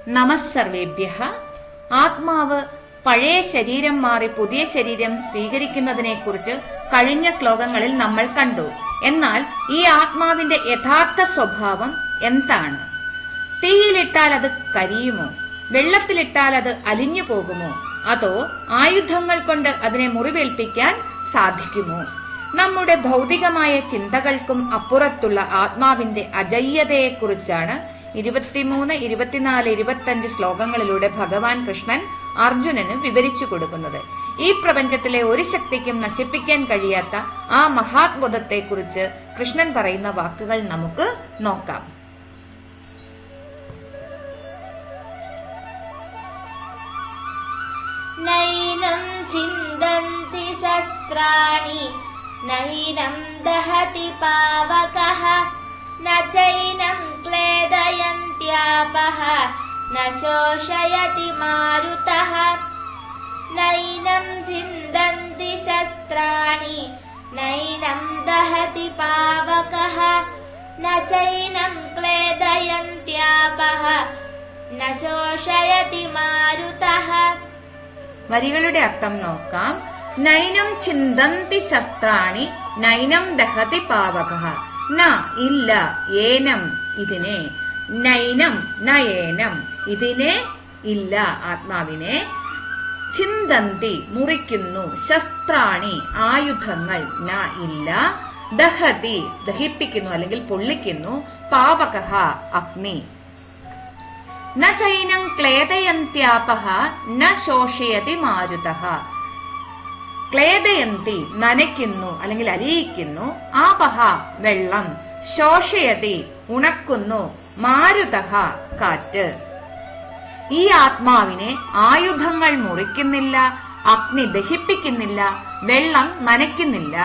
നമസ്സർവേഭ്യഃ. ആത്മാവ് പഴയ ശരീരം മാറി പുതിയ ശരീരം സ്വീകരിക്കുന്നതിനെ കുറിച്ച് കഴിഞ്ഞ ശ്ലോകങ്ങളിൽ നമ്മൾ കണ്ടു. എന്നാൽ ഈ ആത്മാവിന്റെ യഥാർത്ഥ സ്വഭാവം എന്താണ്? തീയിലിട്ടാൽ അത് കരിയുമോ? വെള്ളത്തിലിട്ടാൽ അത് അലിഞ്ഞു പോകുമോ? അതോ ആയുധങ്ങൾ കൊണ്ട് അതിനെ മുറിവേൽപ്പിക്കാൻ സാധിക്കുമോ? നമ്മുടെ ഭൗതികമായ ചിന്തകൾക്കും അപ്പുറത്തുള്ള ആത്മാവിന്റെ അജയ്യതയെക്കുറിച്ചാണ് 23, 24, 25 ശ്ലോകങ്ങളിലൂടെ ഭഗവാൻ കൃഷ്ണൻ അർജുനന് വിവരിച്ചു കൊടുക്കുന്നത്. ഈ പ്രപഞ്ചത്തിലെ ഒരു ശക്തിക്കും നശിപ്പിക്കാൻ കഴിയാത്ത ആ മഹാത്ബോധത്തെക്കുറിച്ച് കൃഷ്ണൻ പറയുന്ന വാക്കുകൾ നമുക്ക് നോക്കാം. നൈനം ഛിന്ദന്തി ശസ്ത്രാണി നൈനം ദഹതി പാവകഃ ന ചൈനം ക്ലേദയന്ത്യാപഃ ന ശോഷയതി മാരുതഃ. നൈനം ഛിന്ദന്തി ശസ്ത്രാണി നൈനം ദഹതി പാവകഃ ന ചൈനം ക്ലേദയന്ത്യാപഃ ന ശോഷയതി മാരുതഃ. വരികളുടെ അർത്ഥം നോക്കാം. നൈനം ഛിന്ദന്തി ശസ്ത്രാണി നൈനം ദഹതി പാവകഃ. ന ഇല്ല, ഏനം ഇതിനെ, നൈനം നയേനം ഇതിനെ ഇല്ല ആത്മാവിനെ, ഛിന്ദന്തി മുറിക്കുന്നു, ശസ്ത്രാണി ആയുധങ്ങൾ ന ഇല്ല, ദഹതി ദഹിപ്പിക്കുന്നു അല്ലെങ്കിൽ പൊള്ളിക്കുന്നു, പാവകഃ അഗ്നി, ന ചൈനം ക്ലേദയന്ത്യാപഃ ന ശോഷയതി മാരുതഃ. ക്ലേദയന്തി നനയ്ക്കുന്നു അല്ലെങ്കിൽ അലിയിക്കുന്നു, ആപഹ വെള്ളം, ശോഷയതി ഉണക്കുന്നു, മാരുതഃ കാറ്റ്. ഈ ആത്മാവിനെ ആയുധങ്ങൾ മുറിക്കുന്നില്ല, അഗ്നി ദഹിപ്പിക്കുന്നില്ല, വെള്ളം നനയ്ക്കുന്നില്ല,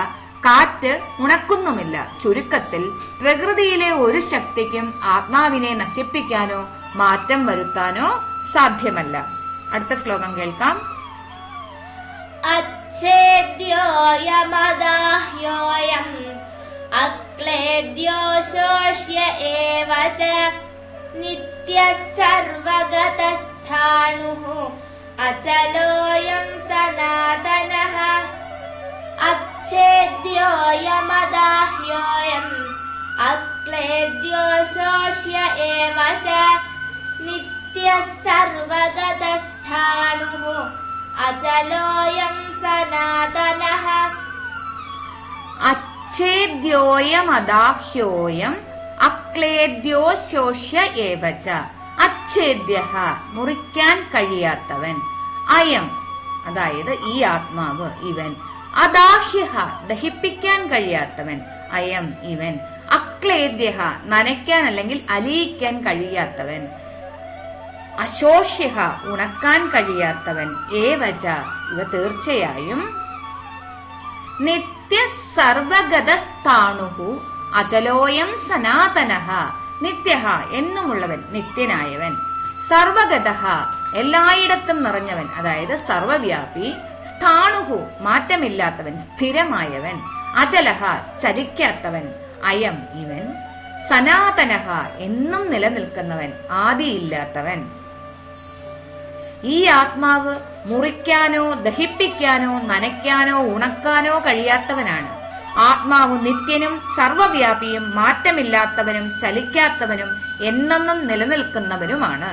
കാറ്റ് ഉണക്കുന്നുമില്ല. ചുരുക്കത്തിൽ പ്രകൃതിയിലെ ഒരു ശക്തിക്കും ആത്മാവിനെ നശിപ്പിക്കാനോ മാറ്റം വരുത്താനോ സാധ്യമല്ല. അടുത്ത ശ്ലോകം കേൾക്കാം. അച്ഛേദ്യോയമദാഹ്യോയം അക്ലേദ്യോ ശോഷ്യ ഏവ ച നിത്യഃ സർവഗതസ്ഥാണുഃ അചലോയം സനാതനഃ. അച്ഛേദ്യോയമദാഹ്യോയം അക്ലേദ്യോ ശോഷ്യ ഏവ ച നിത്യഃ സർവഗതസ്ഥാണുഃ അചലോയം സനാതനഃ. അച്ഛേദ്യോയമദാഹ്യോയം അക്ലേദ്യോ ശോഷ്യ ഏവ ച. അച്ഛേദ്യഃ മുറിക്കാൻ കഴിയാത്തവൻ, അയം അതായത് ഈ ആത്മാവ് ഇവൻ, അദാഹ്യഃ ദഹിപ്പിക്കാൻ കഴിയാത്തവൻ അയം ഇവൻ, അക്ലേദ്യഃ നനയ്ക്കാൻ അല്ലെങ്കിൽ അലിയിക്കാൻ കഴിയാത്തവൻ, അശോഷ്യഃ ഉണക്കാൻ കഴിയാത്തവൻ, ഏവച ഇവ തീർച്ചയായും, നിത്യ സർവഗതസ്ഥാണുഹു അചലോയം സനാതനഃ നിത്യഃ എന്നുമുള്ളവൻ നിത്യനായവൻ, സർവഗതഃ എല്ലായിടത്തും നിറഞ്ഞവൻ അതായത് സർവവ്യാപി, സ്ഥാണുഹു മാറ്റമില്ലാത്തവൻ സ്ഥിരമായവൻ, അചലഃ ചലിക്കാത്തവൻ അയം ഇവൻ, സനാതനഃ എന്നും നിലനിൽക്കുന്നവൻ ആദിയില്ലാത്തവൻ. ഈ ആത്മാവ് മുറിക്കാനോ ദഹിപ്പിക്കാനോ നനയ്ക്കാനോ ഉണക്കാനോ കഴിയാത്തവനാണ്. ആത്മാവ് നിത്യനും സർവവ്യാപിയും മാറ്റമില്ലാത്തവനും ചലിക്കാത്തവനും എന്നെന്നും നിലനിൽക്കുന്നവനുമാണ്.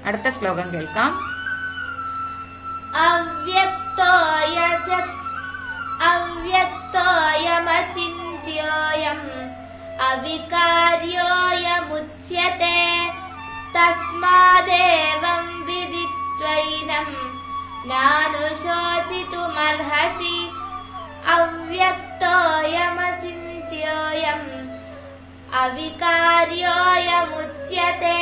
അടുത്ത ശ്ലോകം കേൾക്കാം. അവ്യക്തോയമചിന്ത്യോയം അവികാര്യോയമുച്യത്തെ തസ്മാദേവം വിദിത്വൈനം നാനുശോചിതുമർഹസി. അവ്യക്തോയമചിന്ത്യോയം അവികാര്യോയമുച്യത്തെ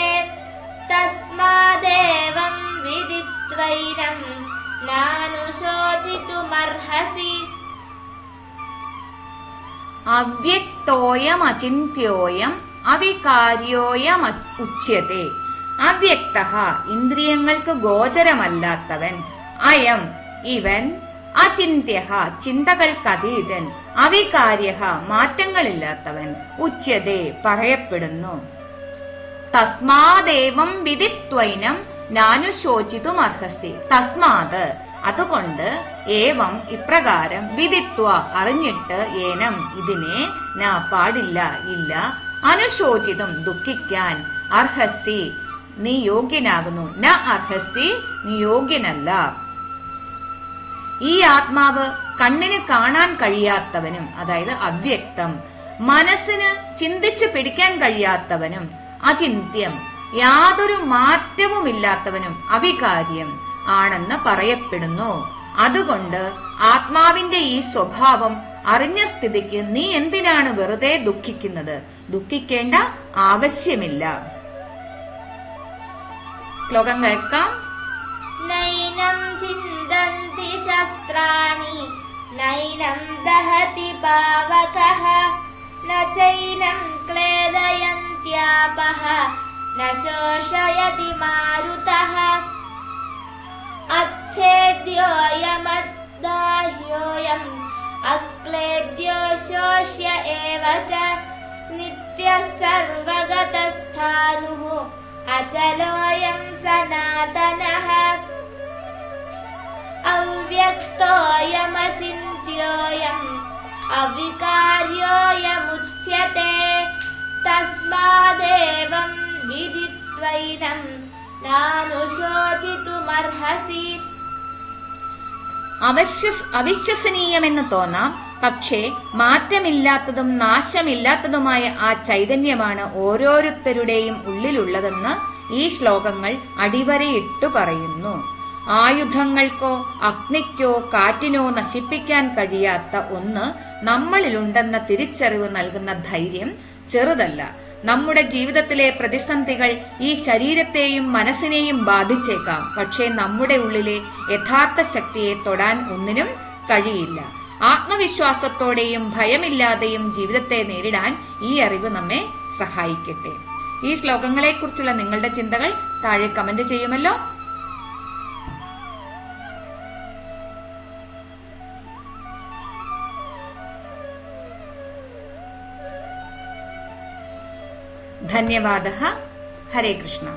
തസ്മാദേവം വിദിത്വൈനം നാനുശോചിതുമർഹസി. അവ്യക്തോയമചിന്ത്യോയം അവികാര്യോയം ഉച്യത്തെ. അവ്യക്തഃ ഇന്ദ്രിയങ്ങൾക്ക് ഗോചരമല്ലാത്തവൻ, അയം ഇവൻ, അചിന്ത്യഃ ചിന്തകൾക്കതീതൻ, അവികാര്യഃ മാറ്റങ്ങളില്ലാത്തവൻ, ഉച്യതേ പറയപ്പെടുന്നു. തസ്മാദേവം വിദിത്വൈനം നാനുശോചിതുമർഹസി. തസ്മാത് അതുകൊണ്ട്, ഏവം ഇപ്രകാരം, വിദിത്വ അറിഞ്ഞിട്ട്, ഏനം ഇതിനെ, ന പാടില്ല ഇല്ല, അനുശോചിതും ദുഃഖിക്കാൻ, അർഹസി നീ യോഗ്യനാകുന്നു, ന അർഹസി നീ യോഗ്യനല്ല. ഈ ആത്മാവ് കണ്ണിന് കാണാൻ കഴിയാത്തവനും, അതായത് അവ്യക്തം, മനസ്സിന് ചിന്തിച്ച് പിടിക്കാൻ കഴിയാത്തവനും, അചിന്ത്യം യാതൊരു മാറ്റവുമില്ലാത്തവനും, അവികാര്യം ആണെന്ന് പറയപ്പെടുന്നു. അതുകൊണ്ട് ആത്മാവിന്റെ ഈ സ്വഭാവം അറിഞ്ഞ സ്ഥിതിക്ക് നീ എന്തിനാണ് വെറുതെ ദുഃഖിക്കുന്നത്? ദുഃഖിക്കേണ്ട ആവശ്യമില്ല. ശ്ലോകം കേൾക്കാം. നൈനം ചിന്തന്തി ശസ്ത്രാണി നൈനം ദഹതി പാവകഃ ന ചൈനം ക്ലേദയന്ത്യാപഃ ന ശോഷയതി മാരുതഃ അച്ഛേദ്യോയമദ്ദാഹ്യോയം അക്ലേദ്യോ ശോഷ്യ ഏവ ച നിത്യഃ സർവഗതസ്ഥാനുഃ അചലോയം സനാതനഃ അവ്യക്തോയമചിന്ത്യോയം അവികാര്യോയമുച്യത്തെ തസ്മാദേവം വിദിത്വൈനം നാനുശോചിതുമർഹസി. അവിശ്വസനീയമെന്ന് തോന്നാം, പക്ഷേ മാറ്റമില്ലാത്തതും നാശമില്ലാത്തതുമായ ആ ചൈതന്യമാണ് ഓരോരുത്തരുടെയും ഉള്ളിലുള്ളതെന്ന് ഈ ശ്ലോകങ്ങൾ അടിവരയിട്ടു പറയുന്നു. ആയുധങ്ങൾക്കോ അഗ്നിക്കോ കാറ്റിനോ നശിപ്പിക്കാൻ കഴിയാത്ത ഒന്ന് നമ്മളിലുണ്ടെന്ന തിരിച്ചറിവ് നൽകുന്ന ധൈര്യം ചെറുതല്ല. നമ്മുടെ ജീവിതത്തിലെ പ്രതിസന്ധികൾ ഈ ശരീരത്തെയും മനസ്സിനെയും ബാധിച്ചേക്കാം, പക്ഷേ നമ്മുടെ ഉള്ളിലെ യഥാർത്ഥ ശക്തിയെ തൊടാൻ ഒന്നിനും കഴിയില്ല. ആത്മവിശ്വാസത്തോടെയും ഭയമില്ലാതെയും ജീവിതത്തെ നേരിടാൻ ഈ അറിവ് നമ്മെ സഹായിക്കട്ടെ. ഈ ശ്ലോകങ്ങളെ കുറിച്ചുള്ള നിങ്ങളുടെ ചിന്തകൾ താഴെ കമന്റ് ചെയ്യുമല്ലോ. ധന്യവാദः. ഹരേ കൃഷ്ണ.